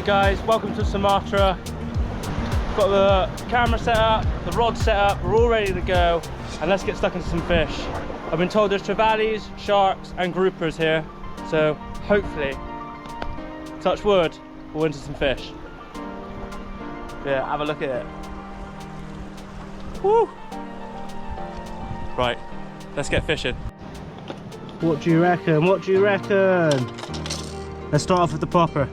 it guys, welcome to Sumatra. Got the camera set up, the rod set up, we're all ready to go, and let's get stuck into some fish. I've been told there's trevallies, sharks and groupers here, so hopefully, touch wood, we'll into some fish. Yeah, have a look at it. Woo! Right, let's get fishing. What do you reckon? What do you reckon? Let's start off with the popper.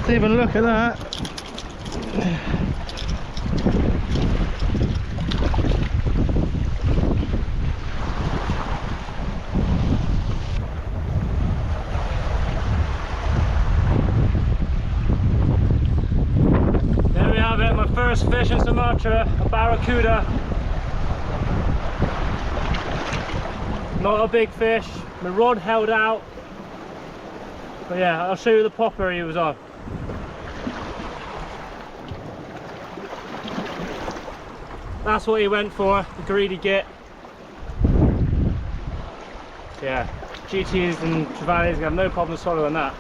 Let's even look at that. There we have it, my first fish in Sumatra, a barracuda. Not a big fish, my rod held out. But yeah, I'll show you the popper he was on. That's what he went for, the greedy git. Yeah, GTs and trevallies have no problem swallowing that.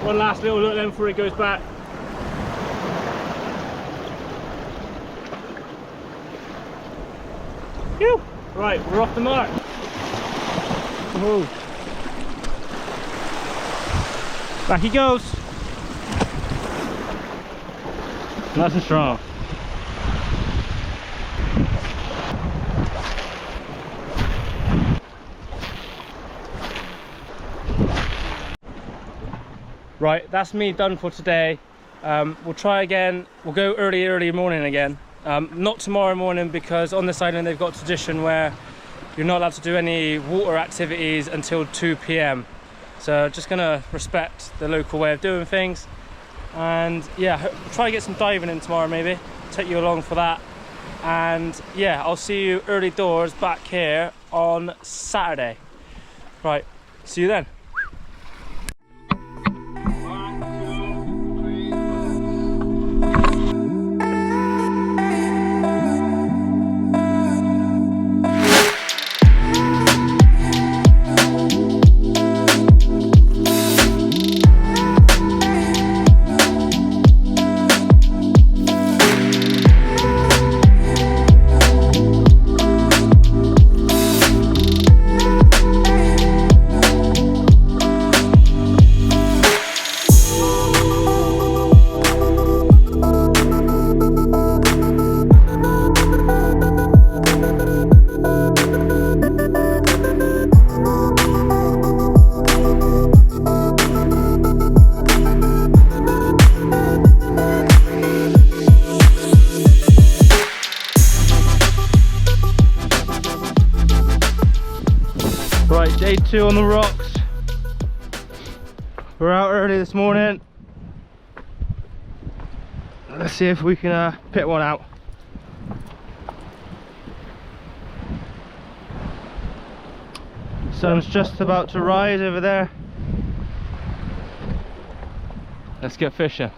One last little look then before he goes back. Phew. Right, we're off the mark. Whoa. Back he goes. Nice and strong. Right, that's me done for today. We'll try again. We'll go early morning again. Not tomorrow morning, because on this island they've got a tradition where you're not allowed to do any water activities until 2 p.m. So just gonna respect the local way of doing things. And yeah, try to get some diving in tomorrow, maybe take you along for that. And yeah, I'll see you early doors back here on Saturday. Right, see you then. Right, day 2 on the rocks. We're out early this morning. Let's see if we can pit one out. Sun's just about to rise over there. Let's get fishing.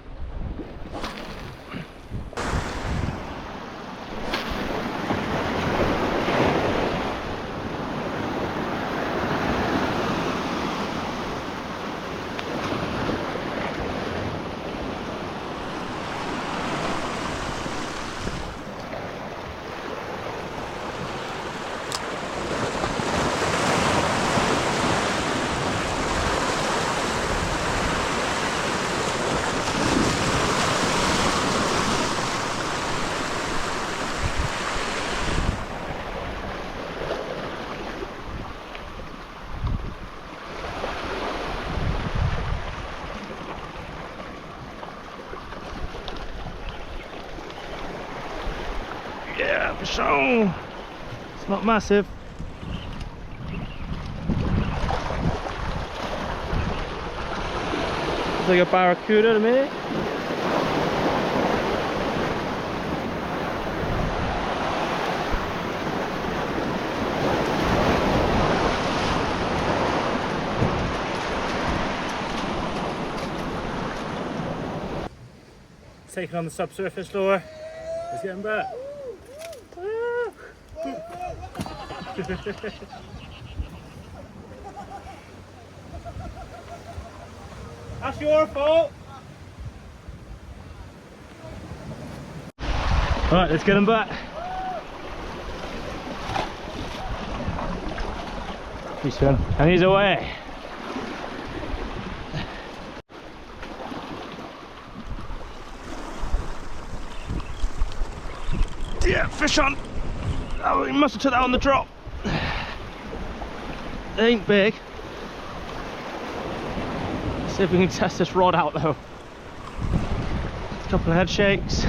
Yeah, for sure. It's not massive. It's like a barracuda to me. taking on the subsurface lure. He's getting back. That's your fault. Right, let's get him back. He's gone, and he's away. Yeah, fish on. Oh, he must have took that on the drop. It ain't big. Let's see if we can test this rod out though. A couple of head shakes.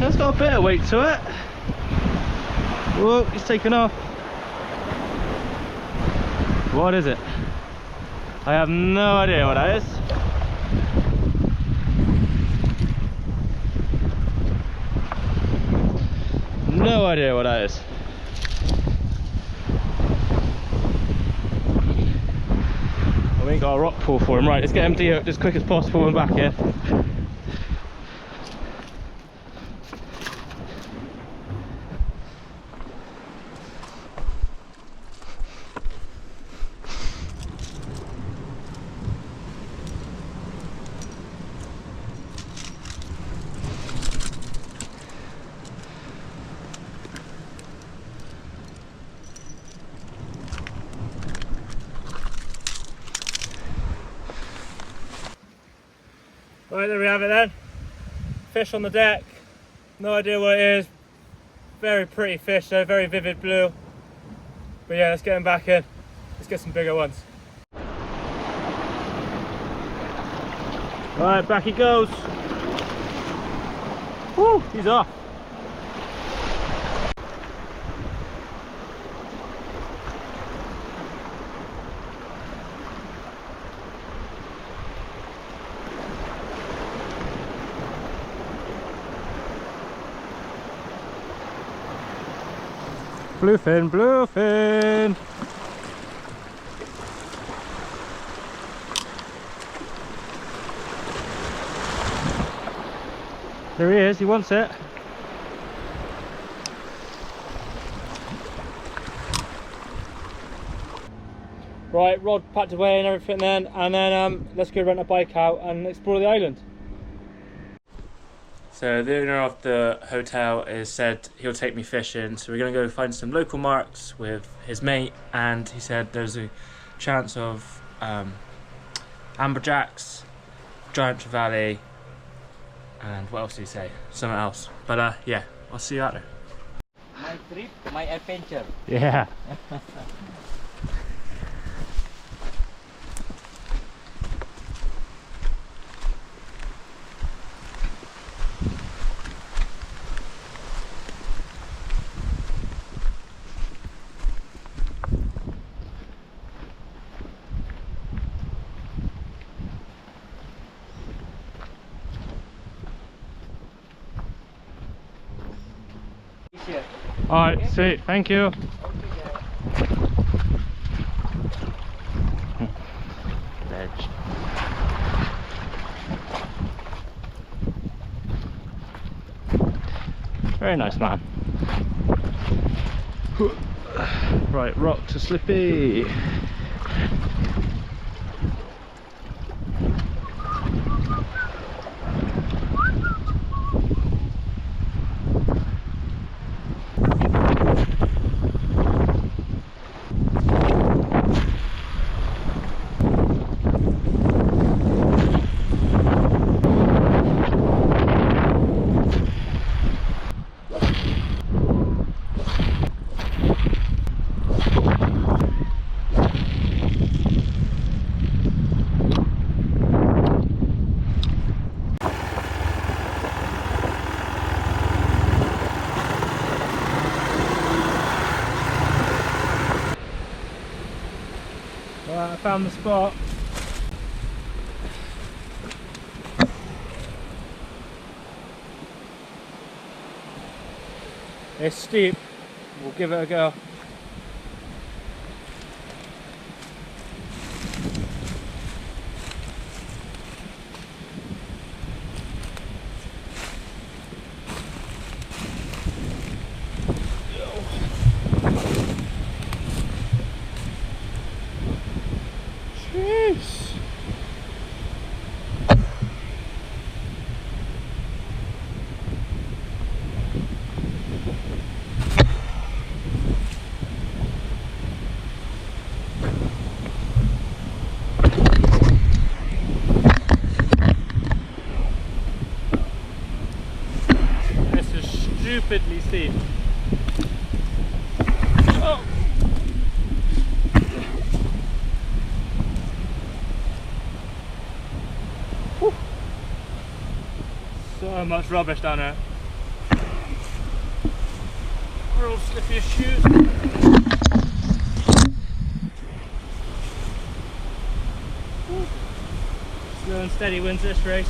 It's got a bit of weight to it. Whoa, he's taken off. What is it? I have no idea what that is. No idea what that is. We ain't got a rock pool for him. Right, let's get him de-hooked as quick as possible and back in. Right, there we have it then. Fish on the deck. No idea what it is. Very pretty fish though, very vivid blue. But yeah, let's get him back in. Let's get some bigger ones. Right, back he goes. Woo, he's off. Bluefin, bluefin! There he is, he wants it. Right, rod packed away and everything then, and then let's go rent a bike out and explore the island. So the owner of the hotel has said he'll take me fishing, so we're going to go find some local marks with his mate, and he said there's a chance of amberjacks, giant trevally, and what else did he say? Something else. But yeah, I'll see you out there. My trip, my adventure. Yeah. Alright, okay. Sweet, thank you. Veg. Very nice, man. Right, rocks are slippy. Right, I found the spot. It's steep, we'll give it a go. fiddly steep. Oh. Whew. So much rubbish down there. Real slippy shoes. Slow and steady wins this race.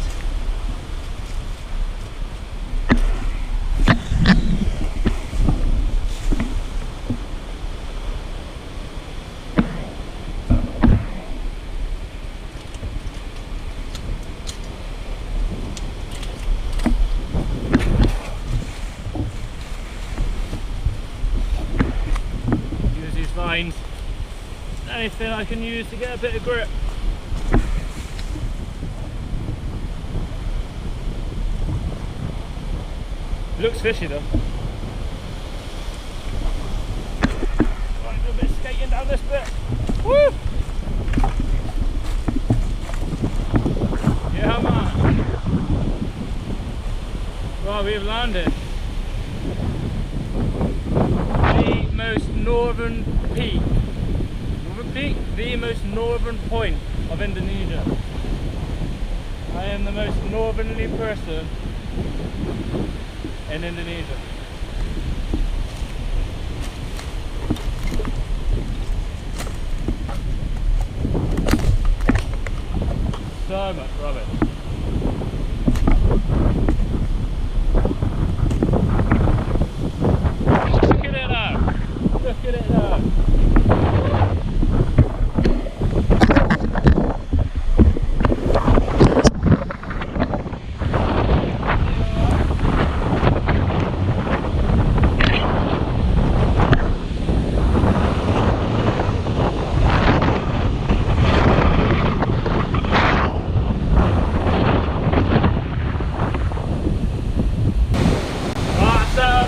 Use these vines. Anything I can use to get a bit of grip. Looks fishy though. Right, do a bit of skating down this bit. Woo! Yeah, man. Right, we've landed. The most northern peak. Northern peak? The most northern point of Indonesia. I am the most northerly person in Indonesia. So much rubbish. Look at it now. Look at it now.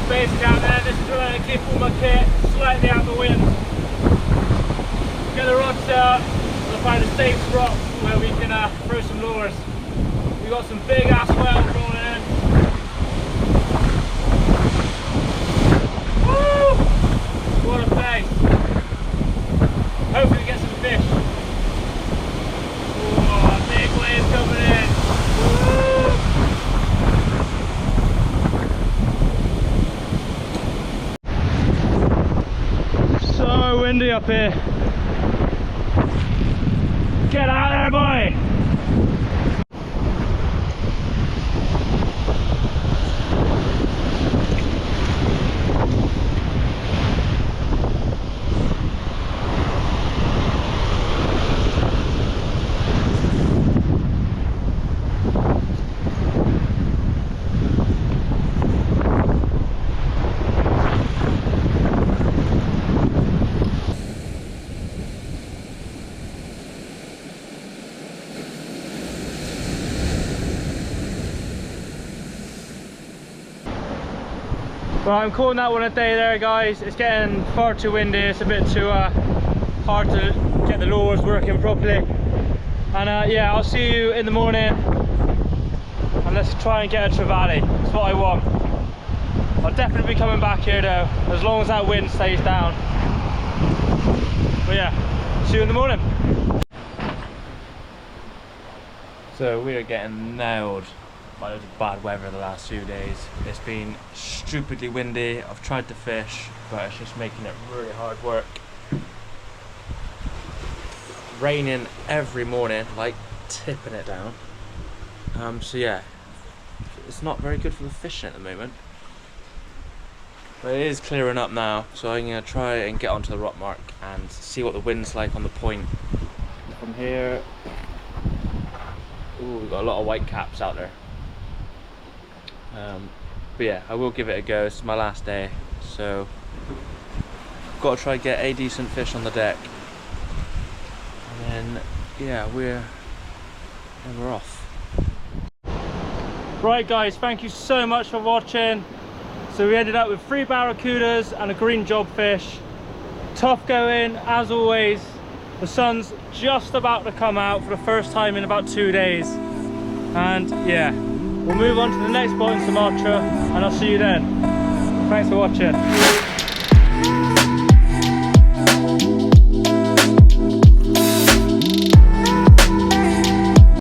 Basically out there, this is where I keep all my kit slightly out the wind. Get the rod set up, we'll find a safe spot where we can throw some lures. We've got some big ass whales rolling in. Woo! What a place. Hopefully we get some fish. Oh, big waves coming in. Woo! So windy up here. Get out there, boy! Well, I'm calling that one a day there, guys. It's getting far too windy. It's a bit too hard to get the lures working properly. And yeah, I'll see you in the morning. And let's try and get a trevally. That's what I want. I'll definitely be coming back here though, as long as that wind stays down. But yeah, see you in the morning. So we are getting nailed by loads of bad weather the last few days. It's been stupidly windy. I've tried to fish, but it's just making it really hard work. Raining every morning, like tipping it down. So yeah, it's not very good for the fishing at the moment. But it is clearing up now, so I'm gonna try and get onto the rock mark and see what the wind's like on the point. From here, ooh, we've got a lot of white caps out there. But yeah, I will give it a go. It's my last day, so got to try and get a decent fish on the deck, and then yeah, we're off. Right guys, thank you so much for watching. So we ended up with 3 barracudas and a green jobfish. Tough going as always. The sun's just about to come out for the first time in about 2 days, and yeah, we'll move on to the next spot in Sumatra, and I'll see you then. Thanks for watching.